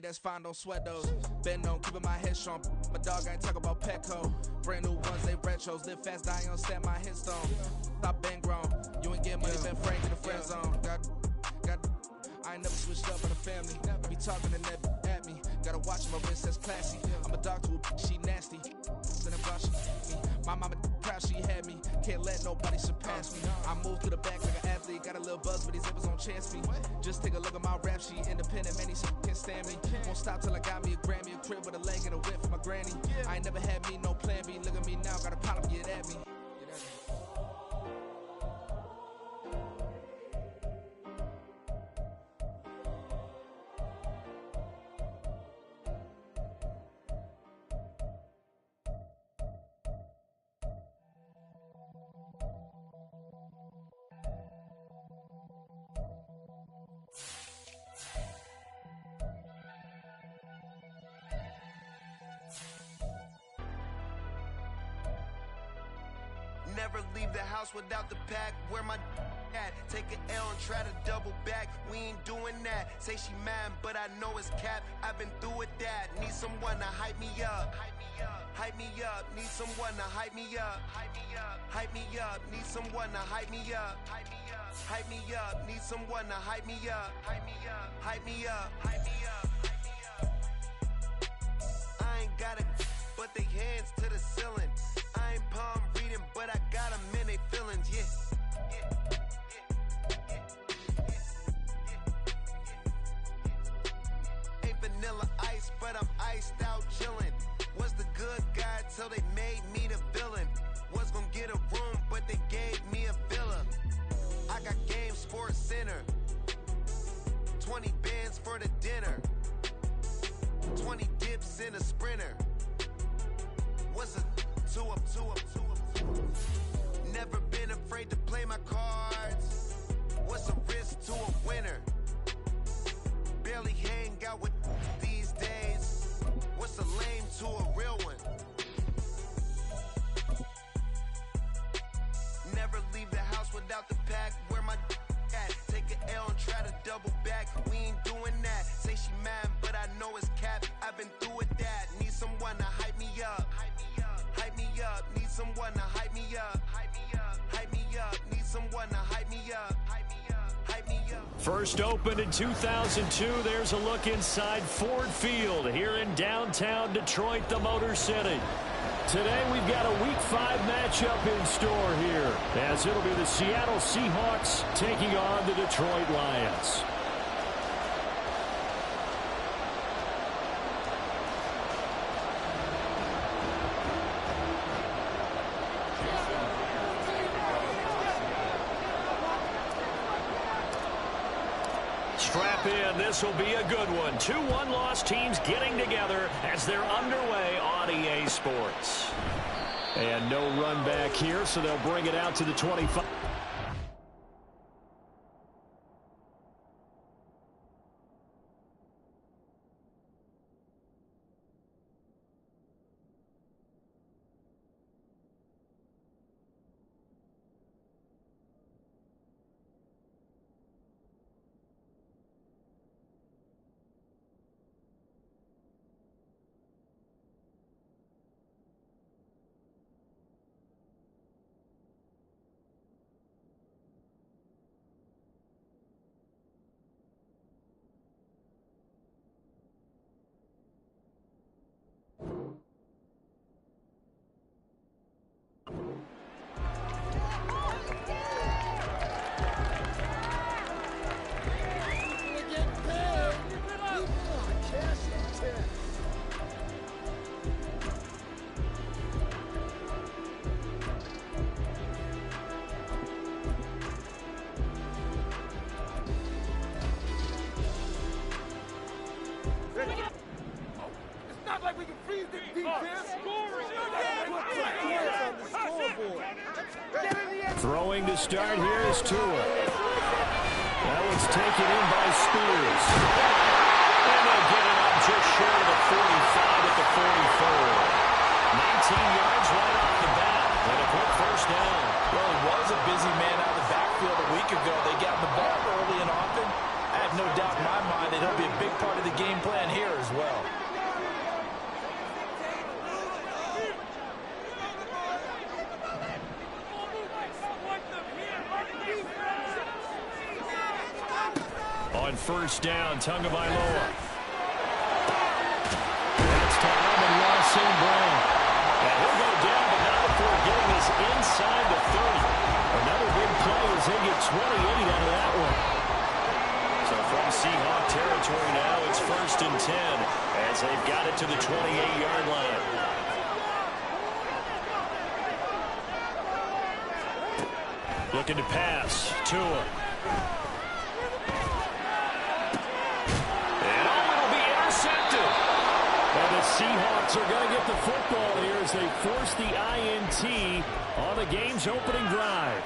that's fine, don't sweat those. Been on keeping my head strong. My dog ain't talk about Petco. Brand new ones, they retros. Live fast, die on set my headstone. Stop been grown. You ain't get money, been frank in the friend zone. I ain't never switched up on the family. Be talking to that at me. Gotta watch my wrist, that's classy. I'm a dog to a she nasty. My mama proud she had me. Can't let nobody surpass me. I move to the back like an athlete. Got a little buzz, but these zippers don't chance me. Just take a look at my rap sheet. Independent, man, these can't stand me. Won't stop till I got me a Grammy, a crib with a leg and a whip for my granny. I ain't never had me no plan B. Look at me now, got a problem, get at me. Never leave the house without the pack. Where my at? Take an L and try to double back. We ain't doing that. Say she mad, but I know it's cap. I've been through with that. Need someone to hype me up. Hype me up. Need someone to hype me up. Hype me up. Need someone to hype me up. Hype me up. Need someone to hype me up. Hype me up. Hype me up. Hype me up. I ain't got it, but they hands to the ceiling. I ain't palm reading, but I got them in they feelings, yeah. Ain't vanilla ice, but I'm iced out chillin'. Was the good guy till they made me the villain. Was gonna get a room, but they gave me a villa. I got Game Sports Center. 20 bands for the dinner. 20 dips in a sprinter. What's a two up? Never been afraid to play my cards. What's a risk to a winner? Barely hang out with these days. What's a lame to a real one? Never leave the house without the pack. Where my at? Take an L and try to double back. We ain't doing that. Say she mad, but I know it's cap. I've been through with that. Need someone to hype me up. Hype me up. Need someone to hype me up. Hype me up. Hype me up. Need someone to hype me up. Hype me up. Hype me up. First opened in 2002. There's a look inside Ford Field here in downtown Detroit, the Motor City. Today we've got a Week 5 matchup in store here, as it'll be the Seattle Seahawks taking on the Detroit Lions. Strap in, this will be a good one. 2 one-loss teams getting together as they're underway on EA Sports. And no run back here, so they'll bring it out to the 25. Throwing to start here is Tua. That one's taken in by Spears. And they'll get it up just short of the 45 at the 44. 19 yards right off the bat. And a quick first down. Well, he was a busy man out of the backfield a week ago. They got the ball early and often. I have no doubt in my mind that he'll be a big part of the game plan here as first down. Tagovailoa. That's to Amon-Ra St. Brown. And he'll go down, but not before getting this inside the 30. Another big play as they get 28 out of that one. So from Seahawk territory now, it's 1st and 10 as they've got it to the 28-yard line. Looking to pass. Tua. And it'll be intercepted. And the Seahawks are going to get the football here as they force the INT on the game's opening drive.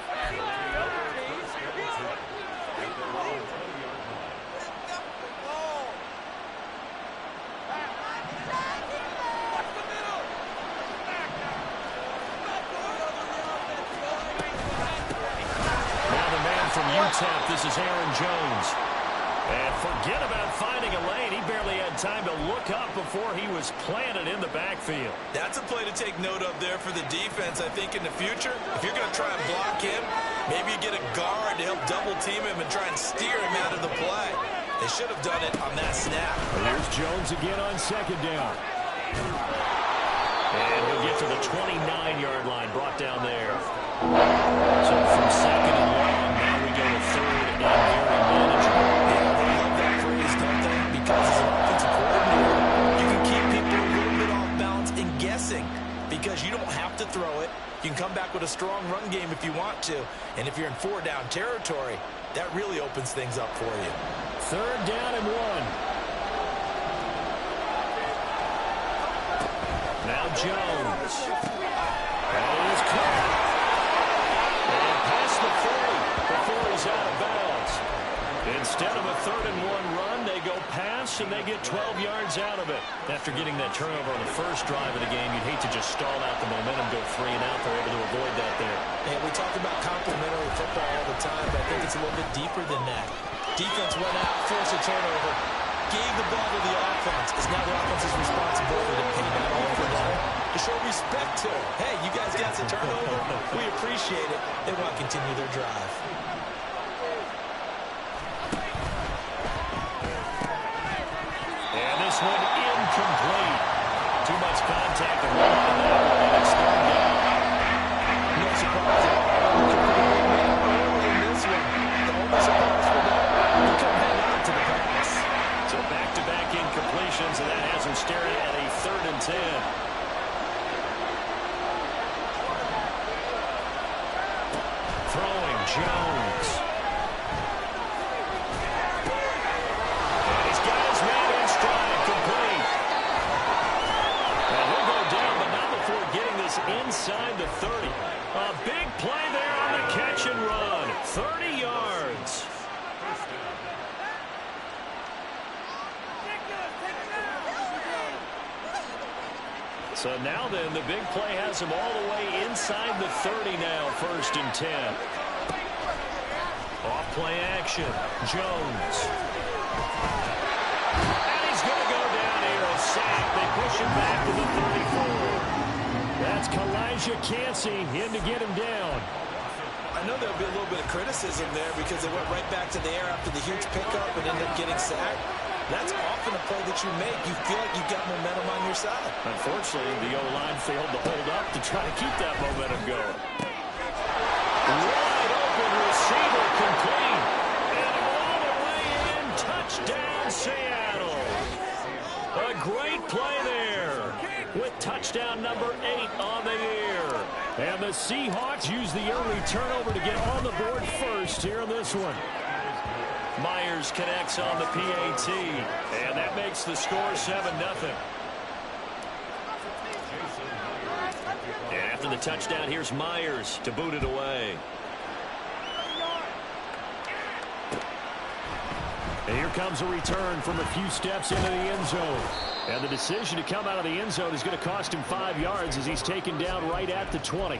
UTEP, this is Aaron Jones. And forget about finding a lane. He barely had time to look up before he was planted in the backfield. That's a play to take note of there for the defense, I think, in the future. If you're going to try and block him, maybe you get a guard to help double-team him and try and steer him out of the play. They should have done it on that snap. Here's Jones again on 2nd down. And he'll get to the 29-yard line, brought down there. So from 2nd and long, now we go to 3rd and very manageable. Yeah, they love that phrase, don't they? Because as an offensive coordinator, you can keep people a little bit off balance and guessing because you don't have to throw it. You can come back with a strong run game if you want to. And if you're in 4-down territory, that really opens things up for you. 3rd down and 1. Now Jones. That is caught. And past the 40 before he's out of bounds. Instead of a 3rd and 1 run, they go pass and they get 12 yards out of it. After getting that turnover on the first drive of the game, you'd hate to just stall out the momentum, go 3 and out. They're able to avoid that there. And we talk about complementary football all the time, but I think it's a little bit deeper than that. Defense went out, forced a turnover, gave the ball to the offense. It's now the offense's responsibility to pay that all for them, to show respect to it. Hey, you guys got some turnover. We appreciate it. They want to continue their drive. And this one incomplete. Too much contact to hold on that one, and it's 3rd down. No surprise at all. Early in this one, the only surprise for them, he couldn't hang on to the pass. So back-to-back incompletions, and that has him staring at a 3rd and 10. Throwing Jones. And he's got his man in stride, complete. And he'll go down, but not before getting this inside the 30. A big play there on the catch and run. 30 yards. So now then, the big play has him all the way inside the 30 now, 1st and 10. Off play action, Jones. And he's going to go down here, a sack. They push him back to the 34. That's Kalijah Cansey in to get him down. I know there'll be a little bit of criticism there because they went right back to the air after the huge pickup and ended up getting sacked. That's often a play that you make. You feel like you've got momentum on your side. Unfortunately, the O-line failed to hold up to try to keep that momentum going. Wide open receiver complete. And all the way in, touchdown Seattle. A great play there with touchdown number 8 on the year. And the Seahawks use the early turnover to get on the board first here in this one. Myers connects on the PAT, and that makes the score 7-0. And after the touchdown, here's Myers to boot it away. And here comes a return from a few steps into the end zone. And the decision to come out of the end zone is going to cost him 5 yards as he's taken down right at the 20.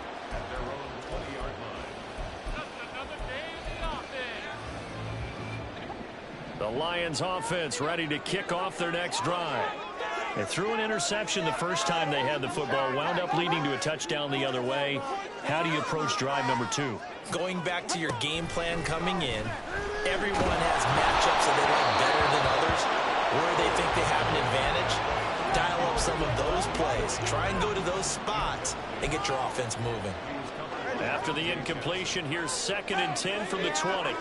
The Lions offense ready to kick off their next drive. They threw an interception the first time they had the football, wound up leading to a touchdown the other way. How do you approach drive number 2? Going back to your game plan coming in, everyone has matchups that they like better than others, where they think they have an advantage. Dial up some of those plays. Try and go to those spots and get your offense moving. After the incompletion, here's 2nd and 10 from the 20.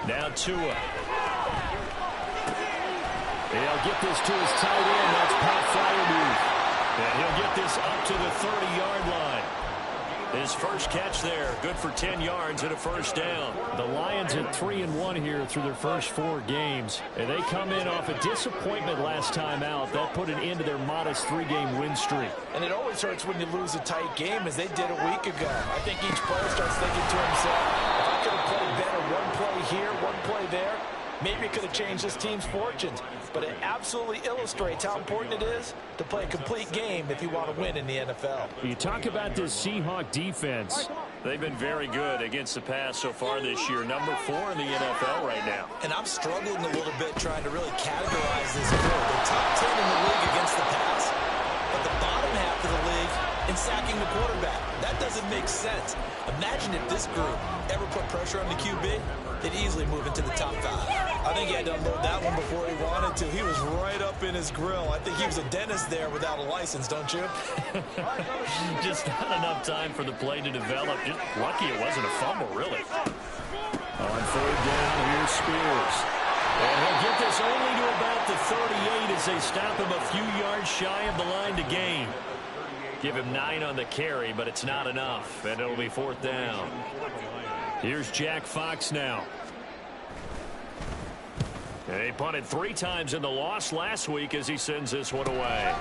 Now Tua. He'll get this to his tight end. That's Pat Fryermuth. And he'll get this up to the 30-yard line. His first catch there, good for 10 yards and a first down. The Lions at 3-1 here through their first 4 games. And they come in off a disappointment last time out. That put an end to their modest 3-game win streak. And it always hurts when you lose a tight game, as they did a week ago. I think each player starts thinking to himself, if I could have played better one play here, one play there, maybe it could have changed this team's fortunes. But it absolutely illustrates how important it is to play a complete game if you want to win in the NFL. You talk about this Seahawk defense. They've been very good against the pass so far this year. Number 4 in the NFL right now. And I'm struggling a little bit trying to really categorize this group. They're top 10 in the league against the pass, but the bottom half of the league in sacking the quarterback. That doesn't make sense. Imagine if this group ever put pressure on the QB, they'd easily move into the top 5. I think he had to unload that one before he wanted to. He was right up in his grill. I think he was a dentist there without a license, don't you? Just not enough time for the play to develop. Just lucky it wasn't a fumble, really. On 3rd down, here's Spears. And he'll get this only to about the 38 as they stop him a few yards shy of the line to gain. Give him 9 on the carry, but it's not enough, and it'll be 4th down. Here's Jack Fox now. They punted 3 times in the loss last week as he sends this one away.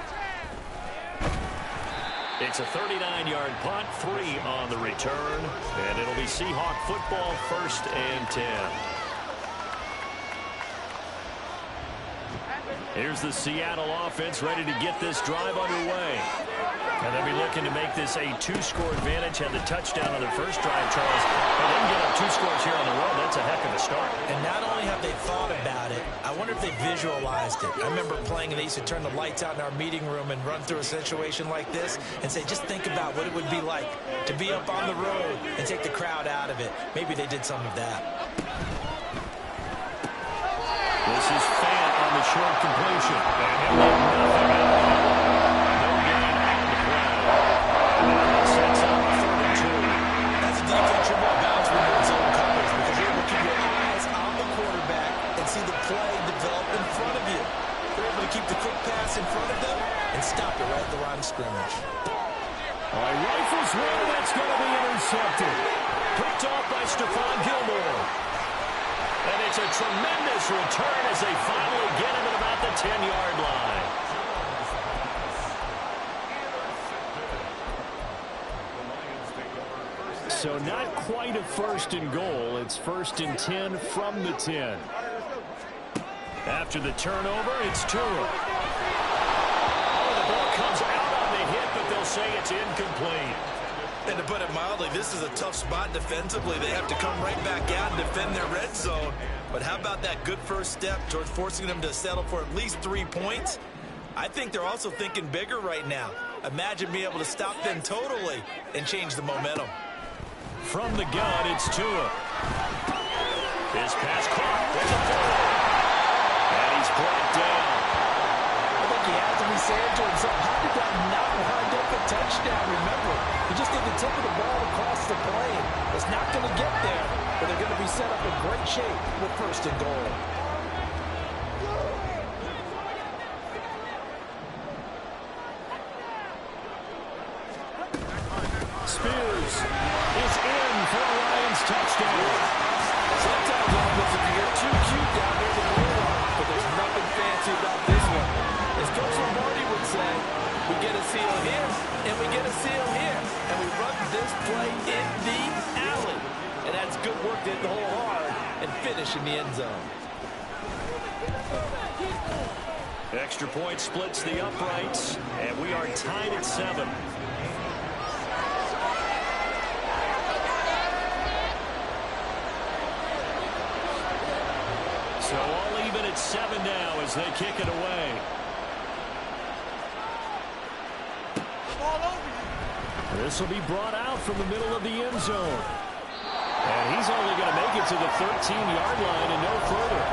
It's a 39-yard punt, 3 on the return, and it'll be Seahawk football, 1st and 10. Here's the Seattle offense ready to get this drive underway. And they'll be looking to make this a 2-score advantage. Had the touchdown on their first drive, Charles. But they can get up 2 scores here on the road. That's a heck of a start. And not only have they thought about it, I wonder if they visualized it. I remember playing, and they used to turn the lights out in our meeting room and run through a situation like this and say, just think about what it would be like to be up on the road and take the crowd out of it. Maybe they did some of that. This is Fant on the short completion. And he'll get nothing out of it. No gain on the play. And that sets up 3rd and 2. That's a defense you're more balanced when you're in zone coverage, because you're able to keep your eyes on the quarterback and see the play develop in front of you. They're able to keep the quick pass in front of them and stop it right at the line of scrimmage. All right, rifles one, that's going to be intercepted. Picked off by Stephon Gilmore. And it's a tremendous return as they finally get him at about the 10-yard line. So not quite a 1st and goal. It's 1st and 10 from the 10. After the turnover, it's Tua. Oh, the ball comes out on the hit, but they'll say it's incomplete. And to put it mildly, this is a tough spot defensively. They have to come right back out and defend their red zone. But how about that good first step towards forcing them to settle for at least 3 points? I think they're also thinking bigger right now. Imagine being able to stop them totally and change the momentum. From the gun, it's Tua. His pass caught. There's a throw. And he's brought down. I think he has to be saying to himself, how did that not wind up a touchdown? Remember, he just did the tip of the ball across the plane. It's not going to get there, but they're going to be set up in great shape with 1st and goal. Spears is in for a Lions touchdown. Sometimes, offense, if you get too cute down there in the goal line, but there's nothing fancy about this one. As Coach Lombardi would say, we get a seal here, and we get a seal here, and we run this play in the alley. And that's good work to hit the hole hard and finish in the end zone. Extra point splits the uprights, and we are tied at 7. So all even at 7 now as they kick it away. Ball This will be brought out from the middle of the end zone. And he's only going to make it to the 13-yard line and no further.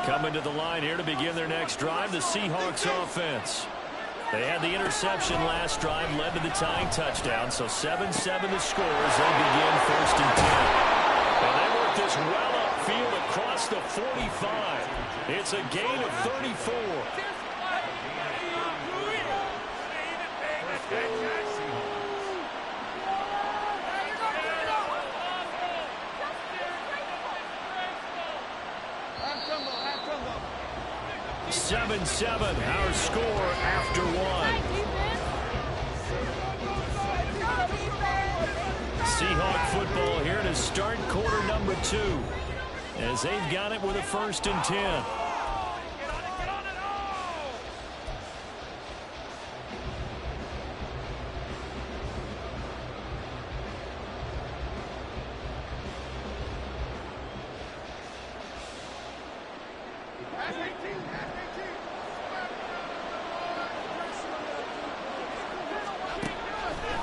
Coming to the line here to begin their next drive, the Seahawks offense. They had the interception last drive, led to the tying touchdown, so 7-7 the score as they begin 1st and 10. And they work this well upfield across the 45. It's a gain of 34. Our score after one. Seahawk football here to start quarter number 2 as they've got it with a 1st and 10.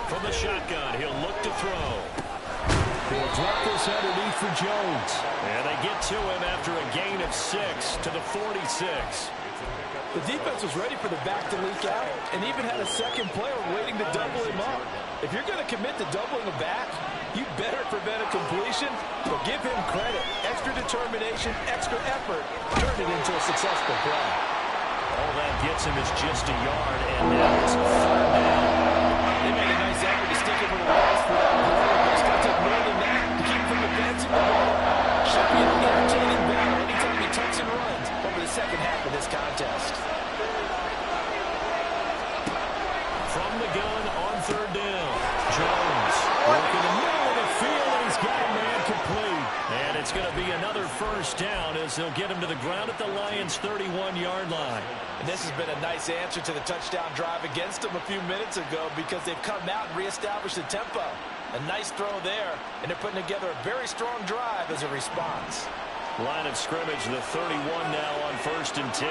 From the shotgun, he'll look to throw. He'll drop this underneath for Jones. And they get to him after a gain of 6 to the 46. The defense was ready for the back to leak out and even had a second player waiting to double him up. If you're going to commit to doubling a back, you better prevent a completion, but give him credit. Extra determination, extra effort, turn it into a successful play. All that gets him is just a yard, and now it's a 3rd down. They made a nice effort to stick him with a loss for that play, but it's going to take more than that to keep from advancing the ball. Should be an entertaining battle anytime he tucks and runs over the second half of this contest. From the gun on 3rd down, Jones working the middle of the field, and he's got a man complete. And it's going to be another 1st down as they'll get him to the ground at the Lions' 31-yard line. And this has been a nice answer to the touchdown drive against them a few minutes ago because they've come out and reestablished the tempo. A nice throw there, and they're putting together a very strong drive as a response. Line of scrimmage, the 31 now on 1st and 10.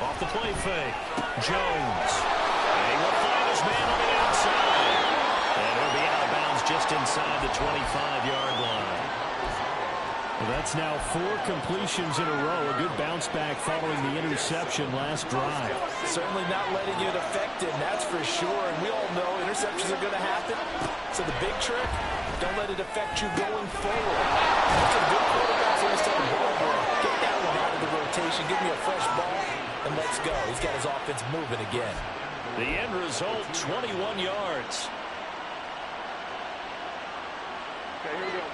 Off the play fake, Jones. And he will find his man on the outside. And he'll be out of bounds just inside the 25-yard line. Well, that's now 4 completions in a row. A good bounce back following the interception last drive. Certainly not letting it affect him, that's for sure. And we all know interceptions are going to happen. So the big trick, don't let it affect you going forward. That's a good quarterback in this type of ball game. Get that one out of the rotation. Give me a fresh ball, and let's go. He's got his offense moving again. The end result, 21 yards. Okay, here we go.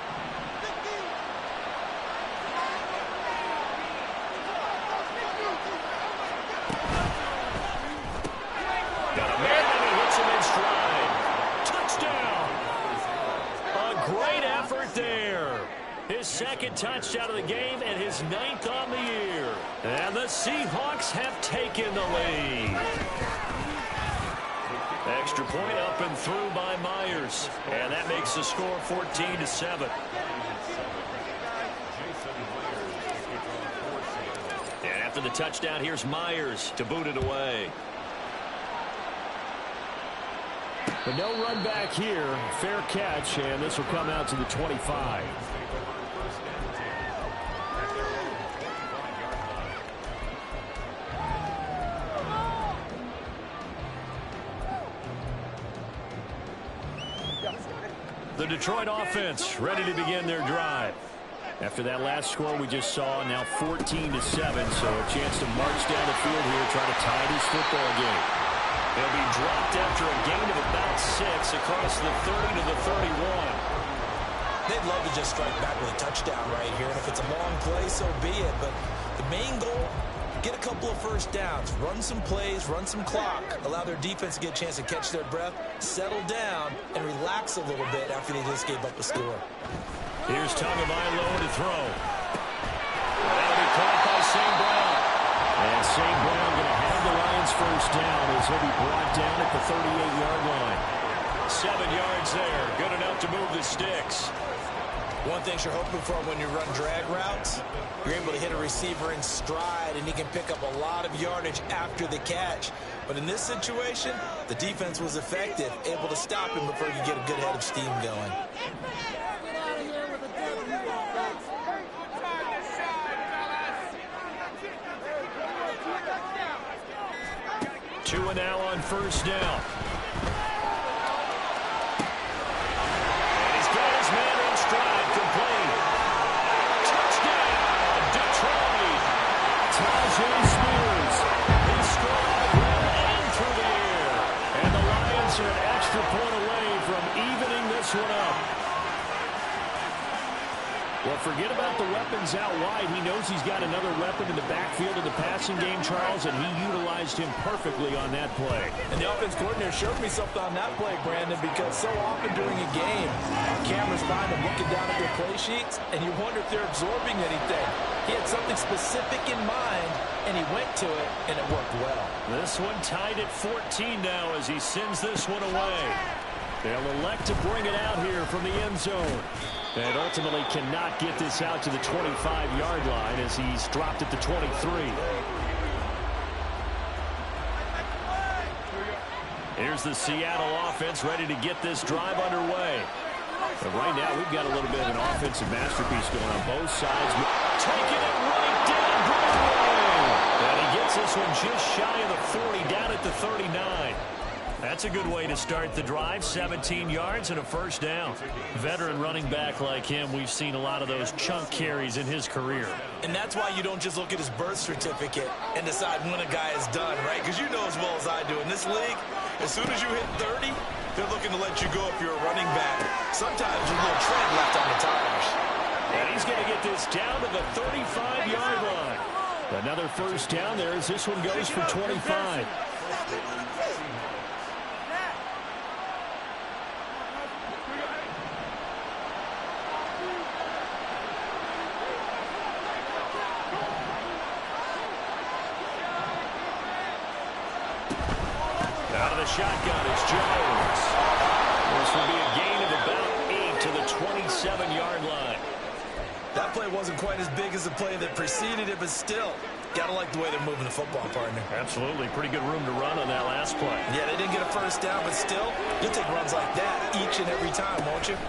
Got a man, and he hits him in stride. Touchdown! A great effort there. His 2nd touchdown of the game and his 9th on the year. And the Seahawks have taken the lead. Extra point up and through by Myers. And that makes the score 14-7. And after the touchdown, here's Myers to boot it away. But no run back here. Fair catch, and this will come out to the 25. The Detroit offense ready to begin their drive. After that last score we just saw, now 14-7, so a chance to march down the field here, try to tie this football game. They'll be dropped after a gain of about 6 across the 30 to the 31. They'd love to just strike back with a touchdown right here, and if it's a long play, so be it. But the main goal, get a couple of 1st downs, run some plays, run some clock, allow their defense to get a chance to catch their breath, settle down, and relax a little bit after they just gave up a score. Here's Tagovailoa to throw. That'll be caught by St. Brown. And St. Brown going to have the Lions Lions first down as he'll be brought down at the 38-yard line. 7 yards there. Good enough to move the sticks. One thing you're hoping for when you run drag routes, you're able to hit a receiver in stride, and he can pick up a lot of yardage after the catch. But in this situation, the defense was effective, able to stop him before he could get a good head of steam going. 2 and now on first down. Man in stride, complete. Touchdown, Detroit. Tajay Spears. He's strong on the ground and through the air. And the Lions are an extra point away from evening this one up. Well, forget about the weapons out wide. He knows he's got another weapon in the backfield in the passing game, Charles, and he utilized him perfectly on that play. And the offense coordinator showed me something on that play, Brandon, because so often during a game, cameras find them looking down at their play sheets, and you wonder if they're absorbing anything. He had something specific in mind, and he went to it, and it worked well. This one tied at 14 now as he sends this one away. They'll elect to bring it out here from the end zone. And ultimately cannot get this out to the 25-yard line as he's dropped at the 23. Here's the Seattle offense ready to get this drive underway. But right now we've got a little bit of an offensive masterpiece going on both sides. Taking it right down Broadway. And he gets this one just shy of the 40, down at the 39. That's a good way to start the drive. 17 yards and a first down. Veteran running back like him, we've seen a lot of those chunk carries in his career. And that's why you don't just look at his birth certificate and decide when a guy is done, right? Because you know as well as I do, in this league, as soon as you hit 30, they're looking to let you go if you're a running back. Sometimes there's a little tread left on the tires. And he's going to get this down to the 35-yard line. Another first down there as this one goes for 25. Shotgun is Jones. This will be a gain of about 8 to the 27-yard line. That play wasn't quite as big as the play that preceded it, but still, gotta like the way they're moving the football, partner. Absolutely. Pretty good room to run on that last play. Yeah, they didn't get a first down, but still, you'll take runs like that each and every time, won't you? 8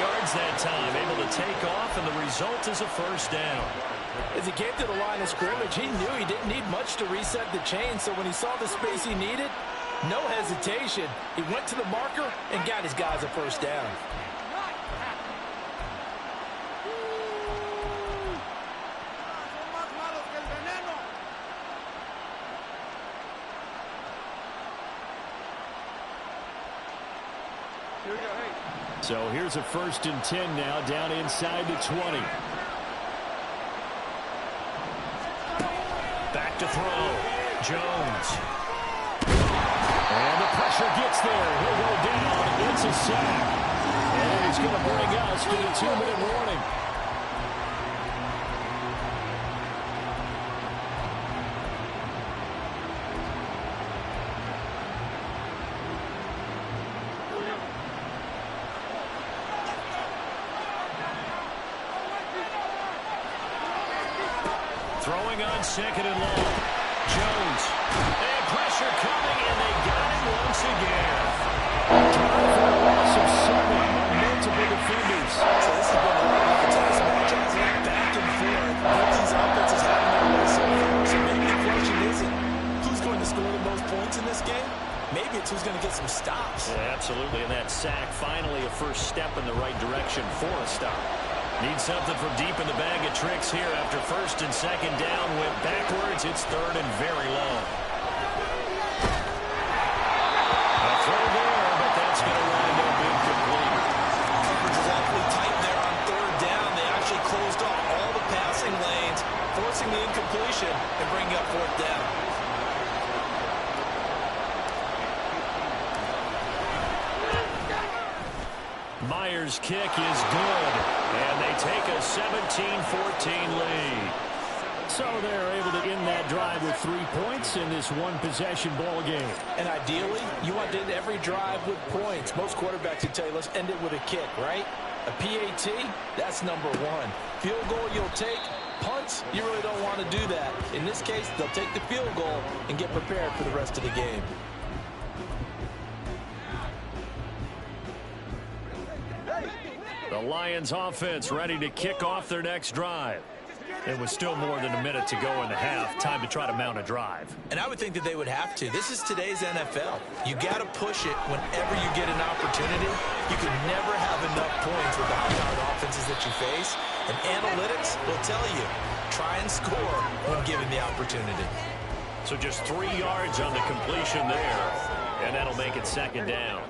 yards that time, able to take off, and the result is a first down. As he came to the line of scrimmage, he knew he didn't need much to reset the chain, so when he saw the space he needed, no hesitation. He went to the marker and got his guys a first down. So here's a 1st and 10 now, down inside the 20. Back to throw. Jones. And the pressure gets there. He'll go down. It's a sack. And he's going to bring us to the 2-minute warning. Throwing on 2nd and long. Jones. And pressure coming, and they got him once again. Time for a loss of 7 on multiple defenders. So this has been a lot of tennis match, hasn't it? Back and forth. Both these offenses have their way so far. So maybe the question isn't who's going to score the most points in this game. Maybe it's who's going to get some stops. Yeah, absolutely. And that sack, finally a first step in the right direction for a stop. Need something from deep in the bag of tricks here after 1st and 2nd down. Went backwards. It's 3rd and very long. A throw there, but that's going to wind up incomplete. Coverage was awfully tight there on 3rd down. They actually closed off all the passing lanes, forcing the incompletion and bringing up 4th down. Myers' kick is good, and they take a 17-14 lead. So they're able to end that drive with 3 points in this one-possession ball game. And ideally, you want to end every drive with points. Most quarterbacks would tell you, let's end it with a kick, right? A PAT, that's number 1. Field goal you'll take. Punts, you really don't want to do that. In this case, they'll take the field goal and get prepared for the rest of the game. The Lions offense ready to kick off their next drive. It was still more than a minute to go in the half. Time to try to mount a drive. And I would think that they would have to. This is today's NFL. You got to push it whenever you get an opportunity. You can never have enough points with the high-powered offenses that you face. And analytics will tell you, try and score when given the opportunity. So just 3 yards on the completion there. And that'll make it second down.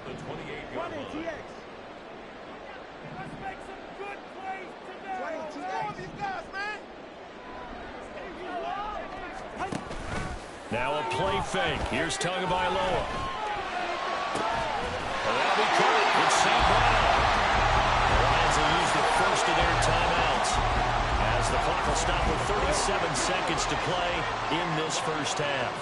Now a play fake. Here's Tagovailoa. That'll be caught. It's St. Brown. The Lions will use the first of their timeouts as the clock will stop with 37 seconds to play in this first half.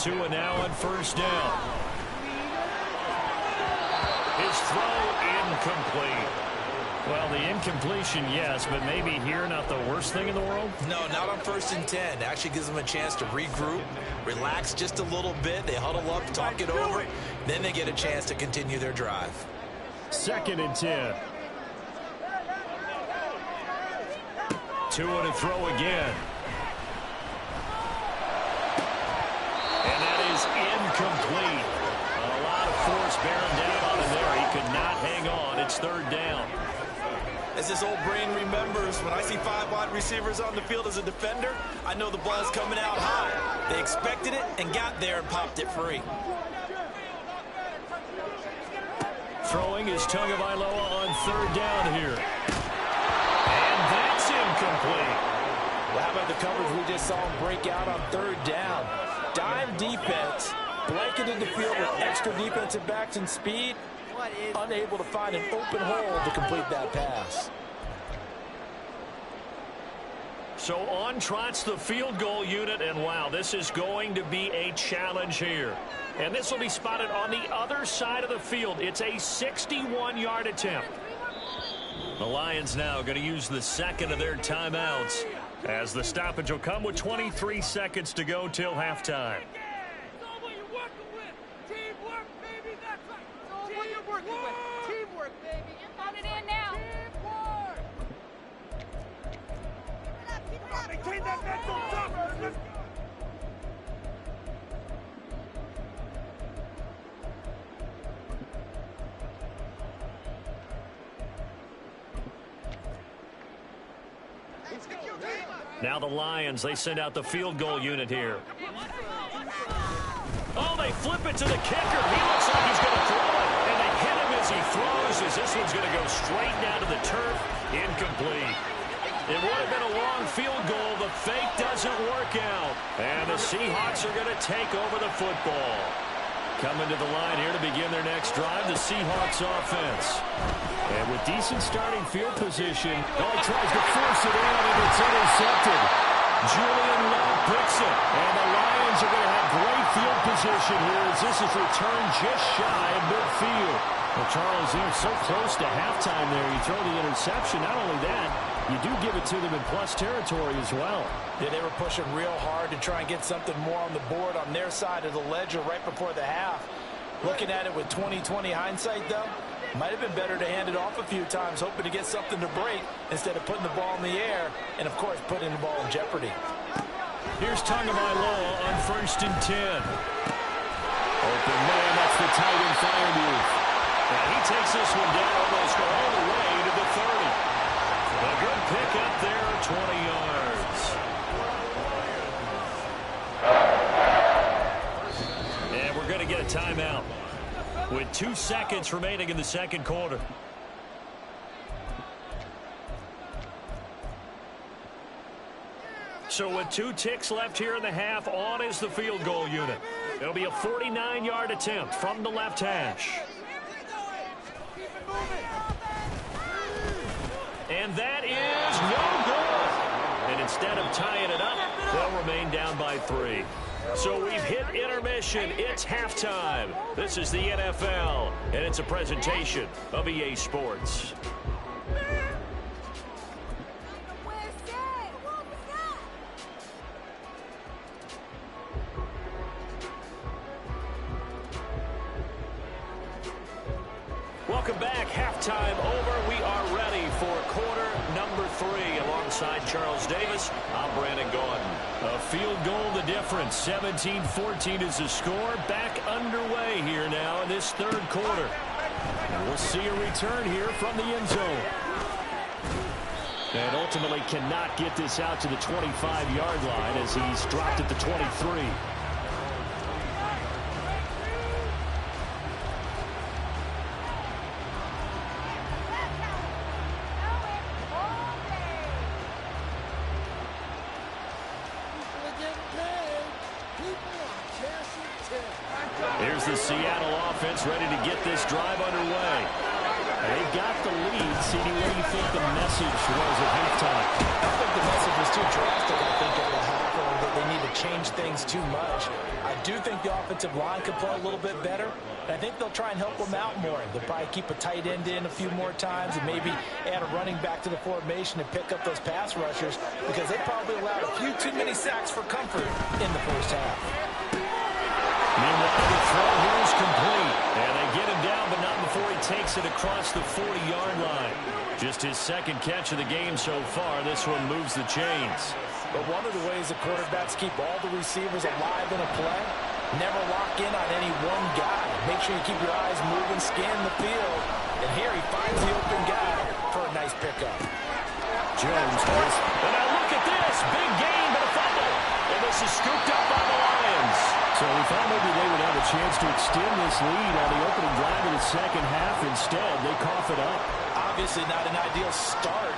2 and now on first down. His throw incomplete. Well, the incompletion, yes, but maybe here not the worst thing in the world? No, not on 1st and 10. It actually gives them a chance to regroup, relax just a little bit. They huddle up, talk it over. Then they get a chance to continue their drive. 2nd and 10. 2 and a throw again. And that is incomplete. A lot of force bearing down on him there. He could not hang on. It's 3rd down. As this old brain remembers, when I see 5 wide receivers on the field as a defender, I know the ball's coming out high. They expected it and got there and popped it free. Throwing is Tagovailoa on 3rd down here. And that's incomplete. Well, how about the coverage we just saw him break out on 3rd down? Dime defense, blanketed the field with extra defensive backs and speed. Unable to find an open hole to complete that pass. So on trots the field goal unit, and wow, this is going to be a challenge here. And this will be spotted on the other side of the field. It's a 61-yard attempt. The Lions now going to use the 2nd of their timeouts as the stoppage will come with 23 seconds to go till halftime. Now the Lions, they send out the field goal unit here. Oh, they flip it to the kicker. He looks like he's going to throw it. And they hit him as he throws, as this one's going to go straight down to the turf. Incomplete. It would have been a long field goal. The fake doesn't work out. And the Seahawks are going to take over the football. Coming to the line here to begin their next drive, the Seahawks offense. And with decent starting field position, he tries to force it in, and it's intercepted. Julian Love picks it. And the Lions are going to have great field position here as this is returned just shy of midfield. Well, Charles, they're so close to halftime there. You throw the interception. Not only that, you do give it to them in plus territory as well. Yeah, they were pushing real hard to try and get something more on the board on their side of the ledger right before the half. Looking at it with 20/20 hindsight, though, might have been better to hand it off a few times, hoping to get something to break instead of putting the ball in the air and, of course, putting the ball in jeopardy. Here's Tagovailoa on 1st and 10. Open man, that's the tight end fire move. And he takes this one down almost all the way to the 30. A good pick up there, 20 yards. And we're going to get a timeout with 2 seconds remaining in the 2nd quarter. So with 2 ticks left here in the half, on is the field goal unit. It'll be a 49-yard attempt from the left hash. And that is no good. And instead of tying it up, they'll remain down by 3. So we've hit intermission. It's halftime. This is the NFL, and it's a presentation of EA Sports. Welcome back. Halftime over. We are ready for quarter number 3. Alongside Charles Davis, I'm Brandon Gordon. A field goal the difference. 17-14 is the score. Back underway here now in this third quarter. And we'll see a return here from the end zone. And ultimately cannot get this out to the 25-yard line as he's dropped at the 23. Here's the Seattle offense ready to get this drive underway. They've got the lead. CD, what do you think the message was at halftime? I think the message was too drastic, I think, at the half, or that they need to change things too much. I do think the offensive line could play a little bit better. And I think they'll try and help them out more. They'll probably keep a tight end in a few more times and maybe add a running back to the formation and pick up those pass rushers because they probably allowed a few too many sacks for comfort in the first half. Meanwhile, the throw here is complete. And they get him down, but not before he takes it across the 40-yard line. Just his second catch of the game so far. This one moves the chains. But one of the ways the quarterbacks keep all the receivers alive in a play, never lock in on any one guy. Make sure you keep your eyes moving, scan the field. And here he finds the open guy for a nice pickup. Jones has. And now look at this. Big gain, but a fumble. And this is scooped up by the Lions. So we thought maybe they would have a chance to extend this lead on the opening drive of the second half. Instead, they cough it up. Obviously not an ideal start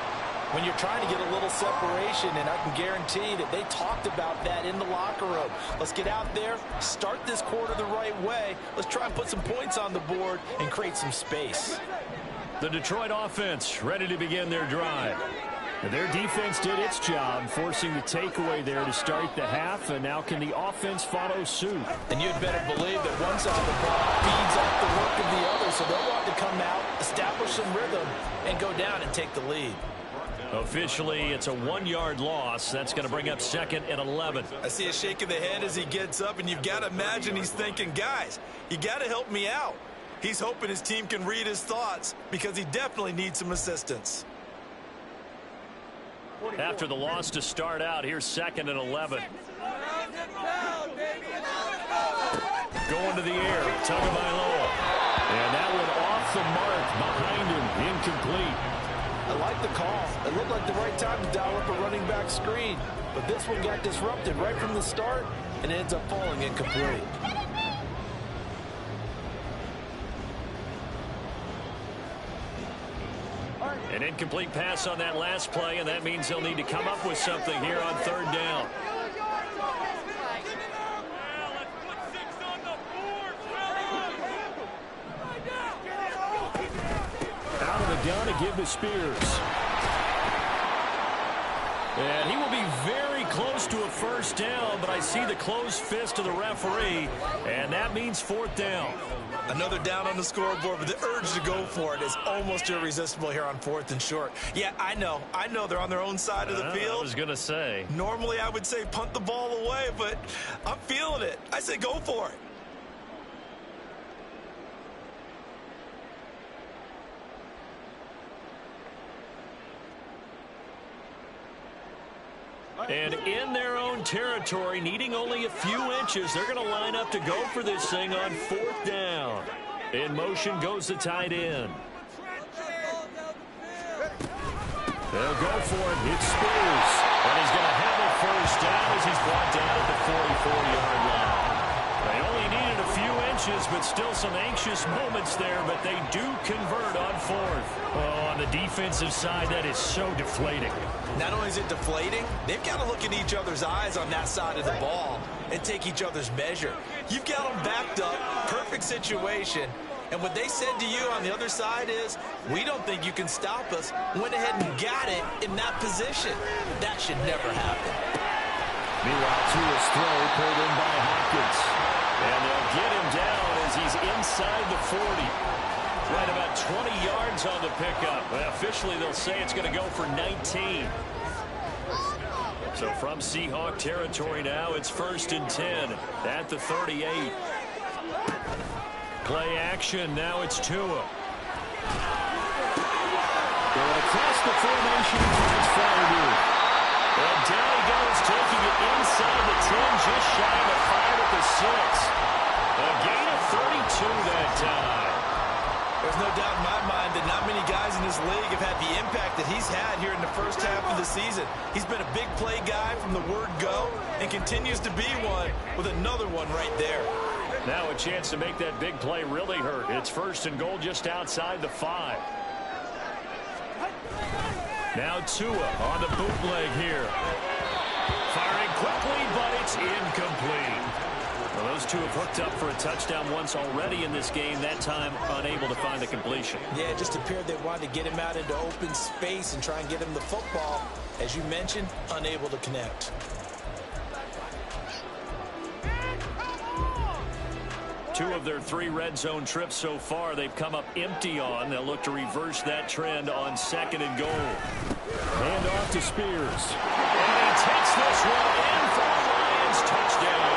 when you're trying to get a little separation, and I can guarantee that they talked about that in the locker room. Let's get out there, start this quarter the right way. Let's try and put some points on the board and create some space. The Detroit offense ready to begin their drive. Their defense did its job, forcing the takeaway there to start the half, and now can the offense follow suit? And you'd better believe that one side of the ball feeds off the work of the other, so they'll want to come out, establish some rhythm, and go down and take the lead. Officially, it's a 1-yard loss. That's going to bring up 2nd and 11. I see a shake of the head as he gets up, and you've got to imagine he's thinking, guys, you got to help me out. He's hoping his team can read his thoughts because he definitely needs some assistance. After the loss to start out, here's 2nd and 11. Going to the air, Tagovailoa. And that one off the mark behind him, incomplete. I like the call. It looked like the right time to dial up a running back screen. But this one got disrupted right from the start, and it ends up falling incomplete. An incomplete pass on that last play, and that means they'll need to come up with something here on 3rd down. Out of the gun to give to Spears. And he will be very close to a first down, but I see the closed fist of the referee, and that means 4th down. Another down on the scoreboard, but the urge to go for it is almost irresistible here on 4th and short. Yeah, I know they're on their own side of the field. I was going to say. Normally I would say punt the ball away, but I'm feeling it. I say go for it. And in their own territory, needing only a few inches, they're going to line up to go for this thing on 4th down. In motion goes the tight end. They'll go for it. It's Spears. And he's going to have a first down as he's brought down at the 44-yard line. They only needed a few inches, but still some anxious moments there, but they do convert on 4th. Oh, on the defensive side, that is so deflating. Not only is it deflating, they've got to look in each other's eyes on that side of the ball. and take each other's measure. You've got them backed up, perfect situation, and what they said to you on the other side is, we don't think you can stop us. Went ahead and got it in that position. That should never happen. Meanwhile, Tua's throw pulled in by Hopkins. And they'll get him down as he's inside the 40. Right about 20 yards on the pickup. Well, officially, they'll say it's going to go for 19. So from Seahawk territory now, it's 1st and 10 at the 38. Play action. Now it's Tua. Going across the formation towards Fryermuth. And down he goes, taking it inside the 10, just shy of the 5 at the 6. A gain of 32 that time. There's no doubt in my mind that not many guys in this league have had the impact that he's had here in the first half of the season. He's been a big play guy from the word go and continues to be one with another one right there. Now a chance to make that big play really hurt. It's 1st and goal just outside the 5. Now Tua on the bootleg here. Firing quickly, but it's incomplete. Well, those two have hooked up for a touchdown once already in this game, that time unable to find the completion. Yeah, it just appeared they wanted to get him out into open space and try and get him the football. As you mentioned, unable to connect. Two of their 3 red zone trips so far they've come up empty on. They'll look to reverse that trend on 2nd and goal. Hand off to Spears. And he takes this one in for the Lions. Touchdown.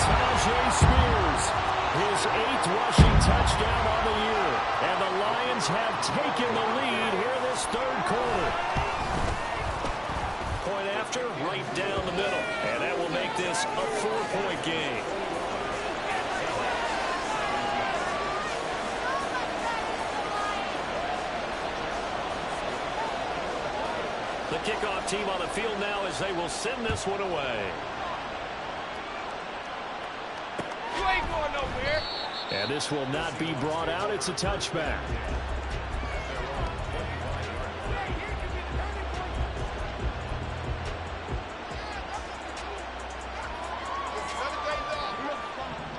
Tajay Spears, his 8th rushing touchdown on the year. And the Lions have taken the lead here in this 3rd quarter. Point after, right down the middle. And that will make this a 4-point game. The kickoff team on the field now as they will send this one away. You ain't going nowhere. And this will not be brought out. It's a touchback.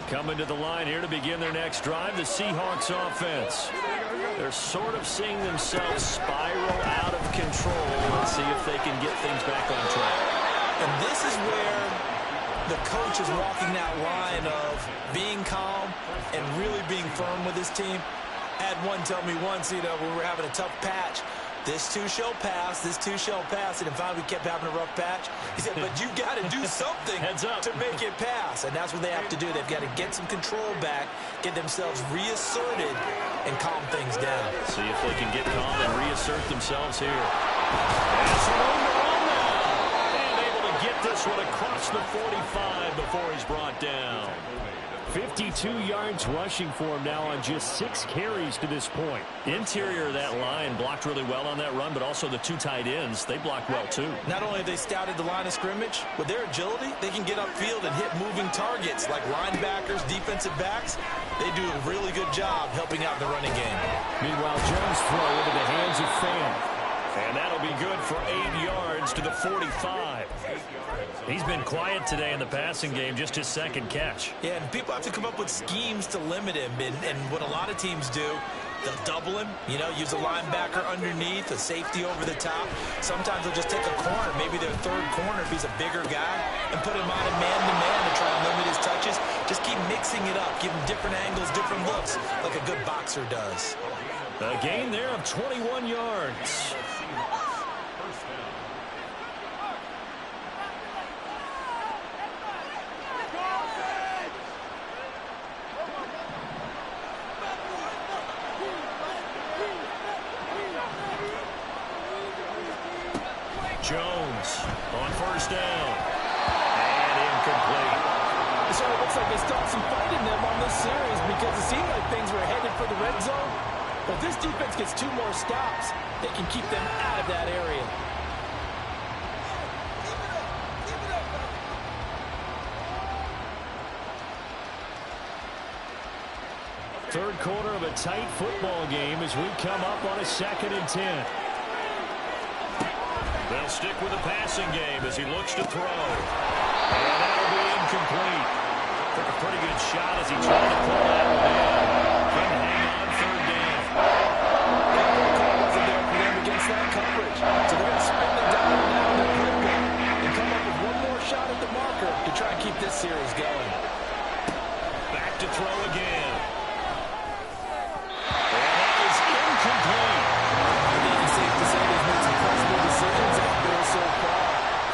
Coming to the line here to begin their next drive, the Seahawks offense. They're sort of seeing themselves spiral out of control. Let's see if they can get things back on track. And this is where the coach is walking that line of being calm and really being firm with his team. Had one tell me once, we were having a tough patch. This too shall pass, this too shall pass. And finally we kept having a rough patch. He said, but you got to do something to make it pass. And that's what they have to do. They've got to get some control back, get themselves reasserted, and calm things down. See if they can get calm and reassert themselves here. That's room to run now. And able to get this one across the 45 before he's brought down. 52 yards rushing for him now on just 6 carries to this point. Interior of that line blocked really well on that run, but also the 2 tight ends, they blocked well too. Not only have they scouted the line of scrimmage, with their agility, they can get upfield and hit moving targets like linebackers, defensive backs. They do a really good job helping out in the running game. Meanwhile, Jones throw into the hands of Fan. And that'll be good for 8 yards to the 45. He's been quiet today in the passing game, just his 2nd catch. Yeah, and people have to come up with schemes to limit him. And what a lot of teams do, they'll double him, use a linebacker underneath, a safety over the top. Sometimes they'll just take a corner, maybe their 3rd corner if he's a bigger guy, and put him on a man-to-man to try and limit his touches. Just keep mixing it up, give him different angles, different looks, like a good boxer does. A gain there of 21 yards. Jones on 1st down. And incomplete. So it looks like they stopped some fight in them on this series because it seemed like things were headed for the red zone. But if this defense gets 2 more stops, they can keep them out of that area. Third quarter of a tight football game as we come up on a 2nd and 10. They'll stick with the passing game as he looks to throw. And that'll be incomplete. Took a pretty good shot as he tried to pull that one in. Couldn't hang on third down. The call wasn't there for them against that coverage. So they're going to spin the dial now in their playbook and come up with one more shot at the marker to try and keep this series going. Back to throw again. And that is incomplete. I think it's safe to say they've made some questionable decisions out there so far.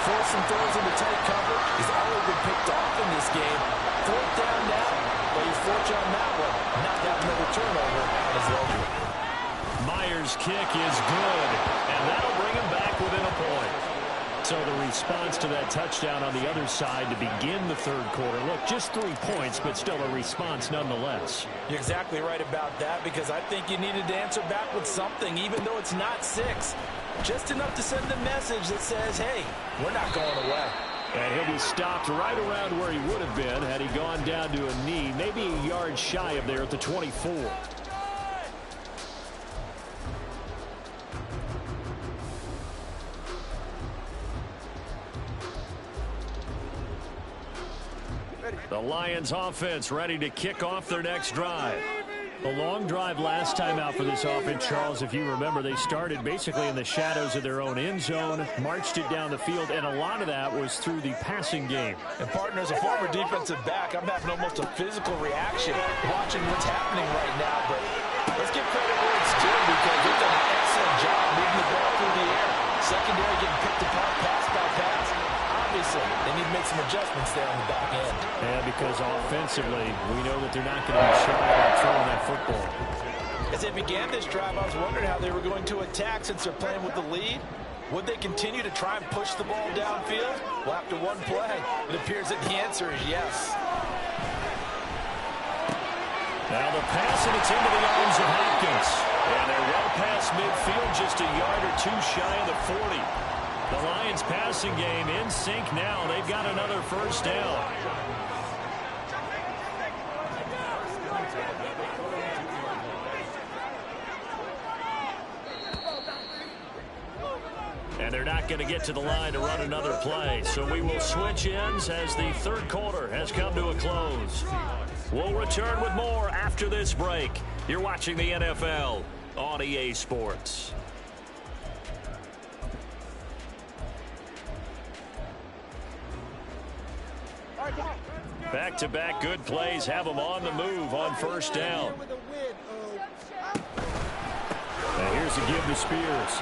Forcing throws into tight coverage. He's already been picked off in this game. Fourth down now, but he's fortunate on that one. Not have another turnover on his leisure. Myers' kick is good, and that'll bring him back within a point. So the response to that touchdown on the other side to begin the third quarter. Look, just 3 points, but still a response nonetheless. You're exactly right about that, because I think you needed to answer back with something, even though it's not 6. Just enough to send a message that says, hey, we're not going away. And he'll be stopped right around where he would have been had he gone down to a knee, maybe a yard shy of there at the 24. The Lions offense ready to kick off their next drive. A long drive last time out for this offense, Charles. If you remember, they started basically in the shadows of their own end zone, marched it down the field, and a lot of that was through the passing game. And, partner, as a former defensive back, I'm having almost a physical reaction watching what's happening right now. But let's give credit where it's due, because they've done an excellent job moving the ball through the air. Secondary getting picked apart pass by pass. Obviously, they need to make some adjustments there on the back end. Yeah, because offensively, we know that they're not going to be shy about throwing that football. As they began this drive, I was wondering how they were going to attack since they're playing with the lead. Would they continue to try and push the ball downfield? Well, after one play, it appears that the answer is yes. Now the pass, and it's into the arms of Hopkins. And they're well past midfield, just a yard or two shy of the 40. The Lions passing game in sync now. They've got another first down. And they're not going to get to the line to run another play. So we will switch ends as the third quarter has come to a close. We'll return with more after this break. You're watching the NFL on EA Sports. Back-to-back good plays have them on the move on first down. And here's a give to Spears.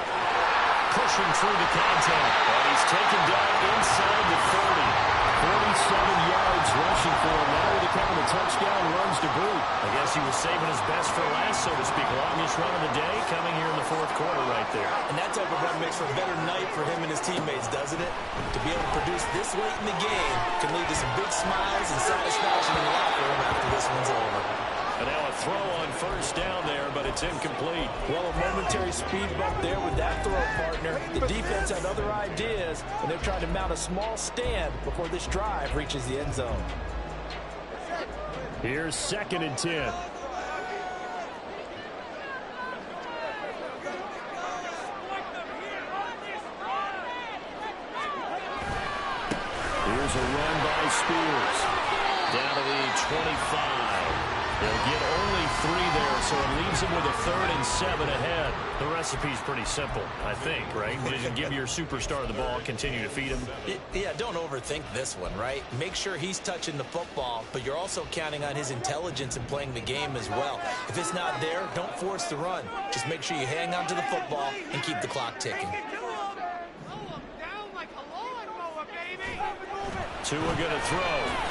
Pushing through the contact. And he's taken down inside the 30. 47 yards rushing for him. Now with a couple of touchdown runs to boot. I guess he was saving his best for last, so to speak. Longest run of the day coming here in the fourth quarter right there. And that type of run makes for a better night for him and his teammates, doesn't it? To be able to produce this late in the game can lead to some big smiles and satisfaction in the locker room after this one's over. And now a throw on first down there, but it's incomplete. Well, a momentary speed bump there with that throw, partner. The defense had other ideas, and they're trying to mount a small stand before this drive reaches the end zone. Here's 2nd and 10. Here's a run by Spears. Down to the 25. They'll get only 3 there, so it leaves them with a 3rd and 7 ahead. The recipe's pretty simple, I think, right? Just give your superstar the ball, continue to feed him. Yeah, don't overthink this one, right? Make sure he's touching the football, but you're also counting on his intelligence in playing the game as well. If it's not there, don't force the run. Just make sure you hang on to the football and keep the clock ticking. Tua going to throw.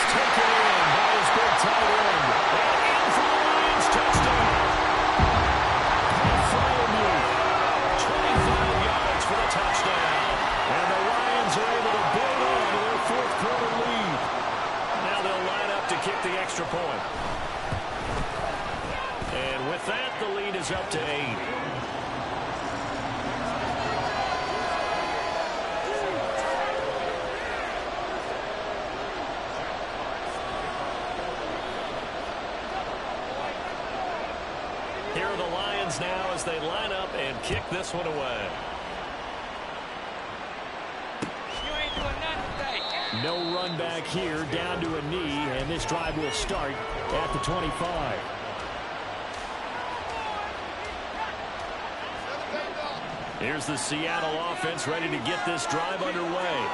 Taken in by his big tight end. And in for the Lions touchdown. Bartholomew, 25 yards for the touchdown. And the Lions are able to build on to their fourth quarter lead. Now they'll line up to kick the extra point. And with that, the lead is up to 8. Here are the Lions now as they line up and kick this one away. No run back here, down to a knee, and this drive will start at the 25. Here's the Seattle offense ready to get this drive underway.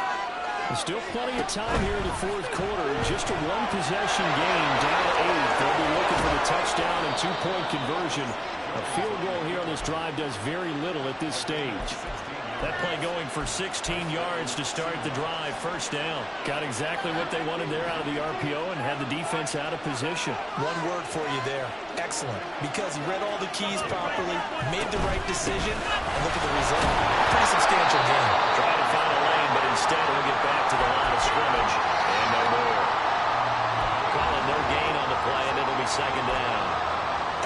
There's still plenty of time here in the fourth quarter. Just a one-possession game, down 8. They'll be looking for the touchdown and two-point conversion. A field goal here on this drive does very little at this stage. That play going for 16 yards to start the drive. First down. Got exactly what they wanted there out of the RPO and had the defense out of position. One word for you there. Excellent. Because he read all the keys properly, made the right decision, and look at the result. Pretty substantial game. Trying to find a lane, but instead he'll get back to the line of scrimmage. And no more. Calling no gain on the play, and it'll be second down.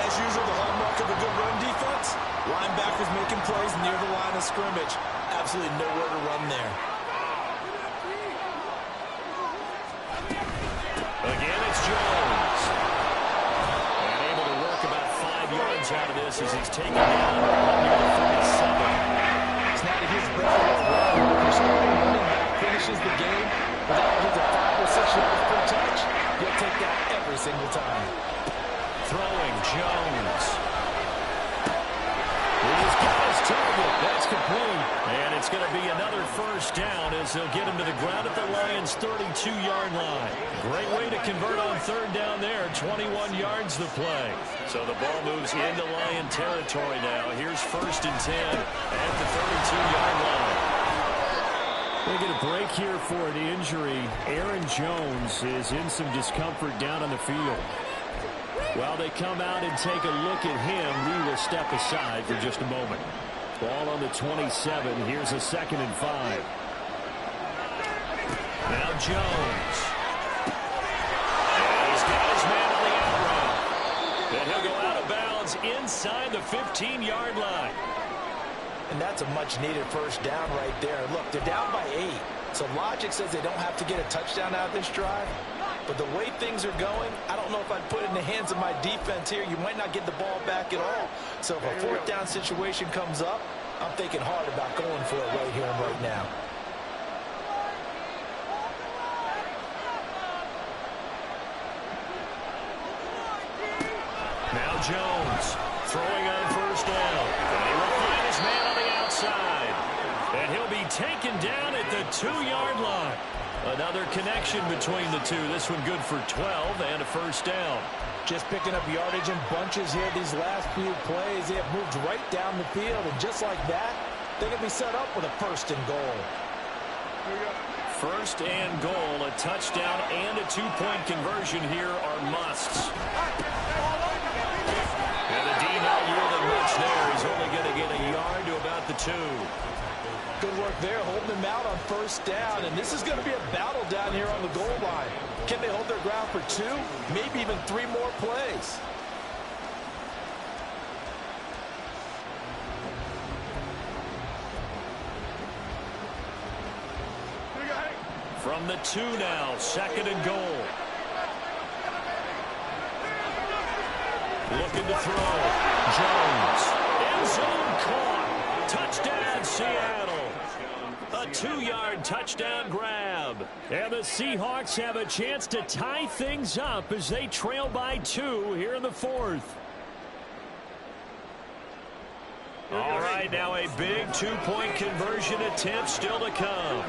As usual, the hallmark of a good run defense, linebackers making plays near the line of scrimmage. Absolutely nowhere to run there. Again, it's Jones. And able to work about 5 yards out of this as he's taken down near the 37. It's not a huge break for a run. If you're starting running back, finishes the game with averages of 5 or 6 yards per touch, you'll take that every single time. Throwing Jones. He's got his target. That's complete. And it's going to be another first down as they'll get him to the ground at the Lions' 32-yard line. Great way to convert on third down there. 21 yards the play. So the ball moves into Lion territory now. Here's first and 10 at the 32-yard line. They get a break here for an injury. Aaron Jones is in some discomfort down on the field. While they come out and take a look at him, we will step aside for just a moment. Ball on the 27. Here's a 2nd and 5. Now Jones. And he's got his man on the out route. And he'll go out of bounds inside the 15-yard line. And that's a much-needed first down right there. Look, they're down by 8. So logic says they don't have to get a touchdown out of this drive. But the way things are going, I don't know if I'd put it in the hands of my defense here. You might not get the ball back at all. So if a fourth down situation comes up, I'm thinking hard about going for it right here and right now. Now Jones throwing on first down. And he will find his man on the outside. And he'll be taken down at the 2-yard line. Another connection between the two. This one good for 12 and a first down. Just picking up yardage in bunches here these last few plays. They have moved right down the field, and just like that, they're going to be set up with a first and goal. First and goal, a touchdown and a two-point conversion here are musts. And the D not yielding much there. He's only going to get a yard to about the 2. Good work there, holding them out on first down, and this is going to be a battle down here on the goal line. Can they hold their ground for 2, maybe even 3 more plays? From the 2 now, 2nd and goal. Looking to throw. Jones. End zone caught. Touchdown, Seattle. A 2-yard touchdown grab. And the Seahawks have a chance to tie things up as they trail by 2 here in the 4th. All right, now a big two-point conversion attempt still to come.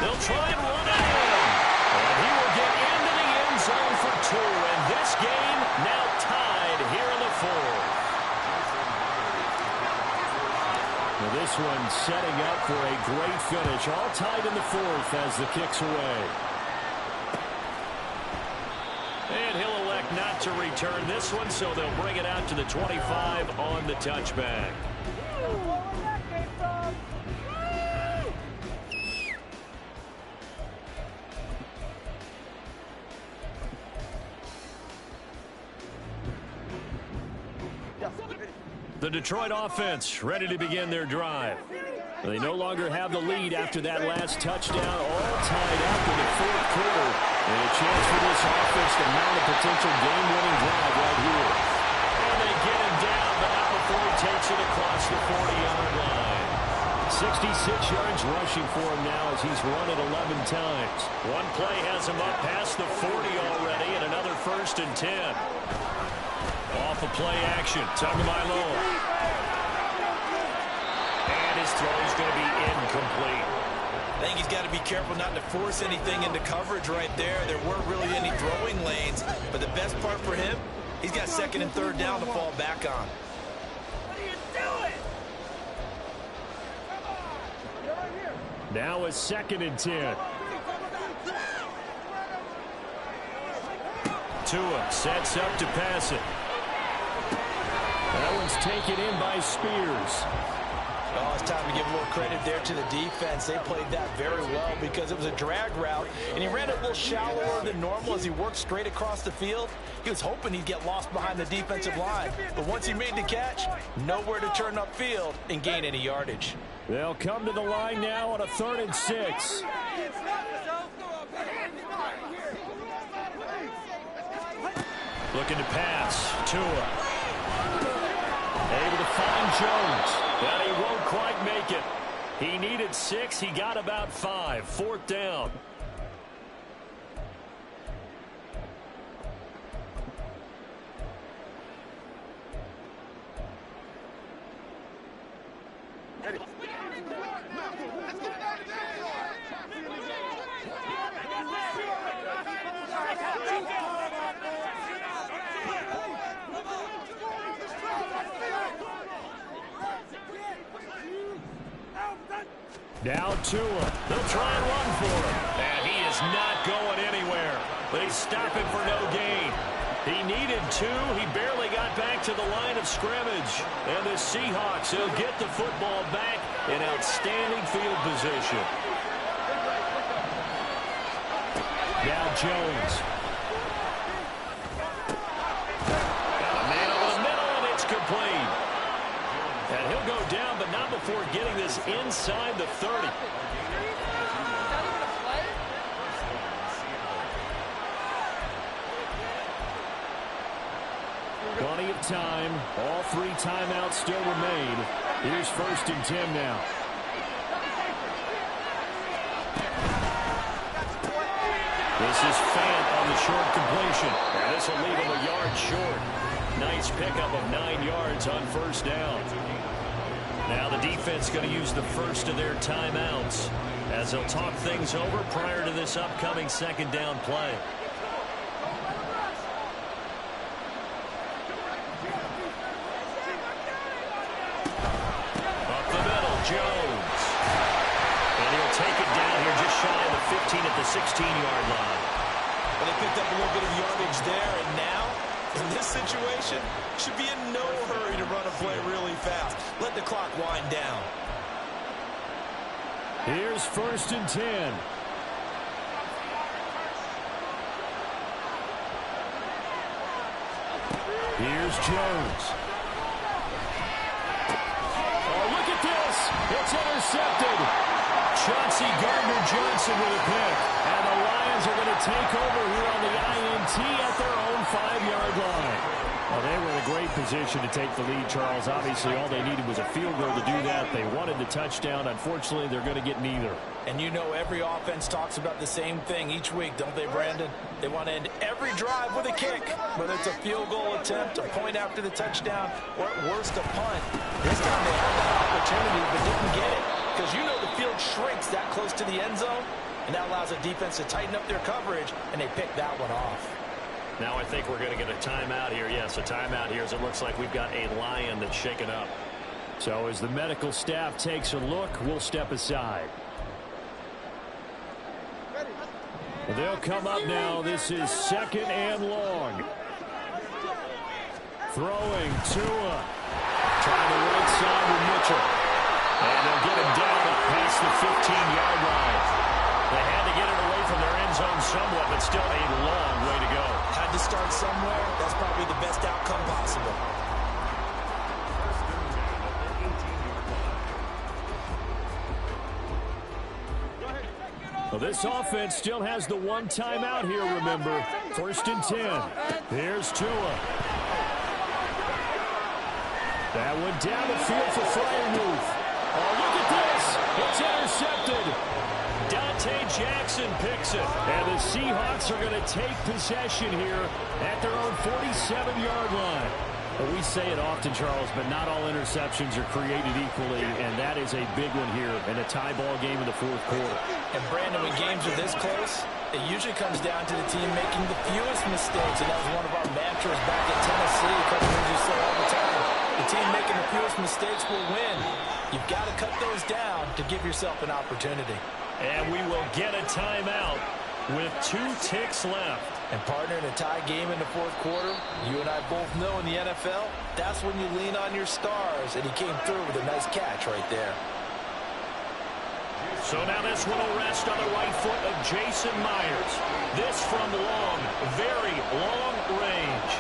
They'll try and run it in. And he will get into the end zone for 2. And this game now tied here in the 4th. Now this one setting up for a great finish. All tied in the 4th as the kick's away. And he'll elect not to return this one, so they'll bring it out to the 25 on the touchback. The Detroit offense ready to begin their drive. They no longer have the lead after that last touchdown, all tied up in the 4th quarter. And a chance for this offense to mount a potential game-winning drive right here. And they get him down, but not before he takes it across the 40-yard line. 66 yards rushing for him now as he's run it 11 times. One play has him up past the 40 already, and another 1st and 10. Off of play action, Tagovailoa. And his throw is going to be incomplete. I think he's got to be careful not to force anything into coverage right there. There weren't really any throwing lanes, but the best part for him, he's got 2nd and 3rd down to fall back on. What are you doing? Now a 2nd and 10. Tua sets up to pass it. That one's taken in by Spears. Oh, it's time to give a little credit there to the defense. They played that very well because it was a drag route, and he ran it a little shallower than normal as he worked straight across the field. He was hoping he'd get lost behind the defensive line, but once he made the catch, nowhere to turn upfield and gain any yardage. They'll come to the line now on a 3rd and 6. Looking to pass. Tua. Able to find Jones, but he won't quite make it. He needed 6. He got about 5. 4th down. Now Tua. They'll try and run for him. And he is not going anywhere. They stop him for no gain. He needed 2. He barely got back to the line of scrimmage. And the Seahawks will get the football back in outstanding field position. Now Jones. And a man over the middle, and it's complete. And he'll go down, but not before getting this inside the 30. Plenty of time. All 3 timeouts still remain. Here's 1st and 10 now. This is Fant on the short completion. And this will leave him a yard short. Nice pickup of 9 yards on 1st down. Now the defense going to use the first of their timeouts as they'll talk things over prior to this upcoming 2nd down play. Up the middle, Jones. And he'll take it down here just shy of the 15 at the 16-yard line. Well, they picked up a little bit of yardage there, and now, in this situation, should be in no hurry to run a play really fast. Let the clock wind down. Here's 1st and 10. Here's Jones. Oh, look at this. It's intercepted. Chauncey Gardner-Johnson with a pick. And the Lions are going to take over here on the INT at their own 5-yard line. Well, they were in a great position to take the lead, Charles. Obviously, all they needed was a field goal to do that. They wanted the touchdown. Unfortunately, they're going to get neither. And you know every offense talks about the same thing each week, don't they, Brandon? They want to end every drive with a kick, whether it's a field goal attempt, a point after the touchdown, or at worst, a punt. This time they had that opportunity but didn't get it because you know the field shrinks that close to the end zone, and that allows the defense to tighten up their coverage, and they picked that one off. Now I think we're going to get a timeout here. Yes, a timeout here as it looks like we've got a Lion that's shaken up. So as the medical staff takes a look, we'll step aside. They'll come up now. This is 2nd and long. Throwing Tua. Trying the right side with Mitchell. And they'll get him down up past the 15-yard line. They had to get it away from their end zone somewhat, but still a long way to go. Had to start somewhere. That's probably the best outcome possible. Well, this offense still has the 1 timeout here, remember. 1st and 10. Here's Tua. That one down the field for Fryermuth. Oh, look at this. It's intercepted. Dante Jackson picks it. And the Seahawks are going to take possession here at their own 47-yard line. Well, we say it often, Charles, but not all interceptions are created equally, and that is a big one here in a tie ball game in the fourth quarter. And, Brandon, when games are this close, it usually comes down to the team making the fewest mistakes, and that was one of our mantras back in Tennessee. Coach used to say all the time, the team making the fewest mistakes will win. You've got to cut those down to give yourself an opportunity. And we will get a timeout with 2 ticks left. And, partner, in a tie game in the fourth quarter, you and I both know in the NFL, that's when you lean on your stars, and he came through with a nice catch right there. So now this one will rest on the right foot of Jason Myers. This from long, very long range.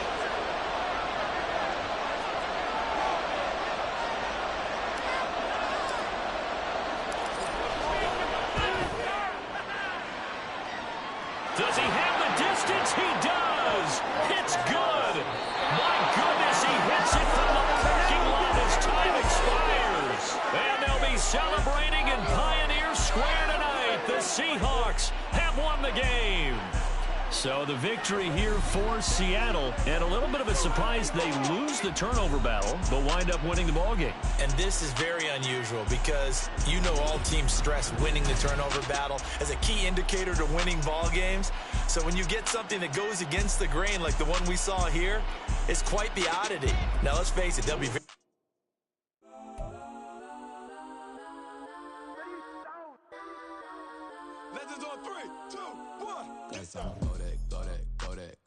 Does he have the distance? He does. It's good. My goodness, he hits it from the parking lot as time expires. And they'll be celebrating in Pioneer Square tonight. The Seahawks have won the game. So the victory here for Seattle, and a little bit of a surprise they lose the turnover battle, but wind up winning the ballgame. And this is very unusual because you know all teams stress winning the turnover battle as a key indicator to winning ball games. So when you get something that goes against the grain like the one we saw here, it's quite the oddity. Now let's face it, they'll be Legends on 3, 2, 1. That's all. Go that.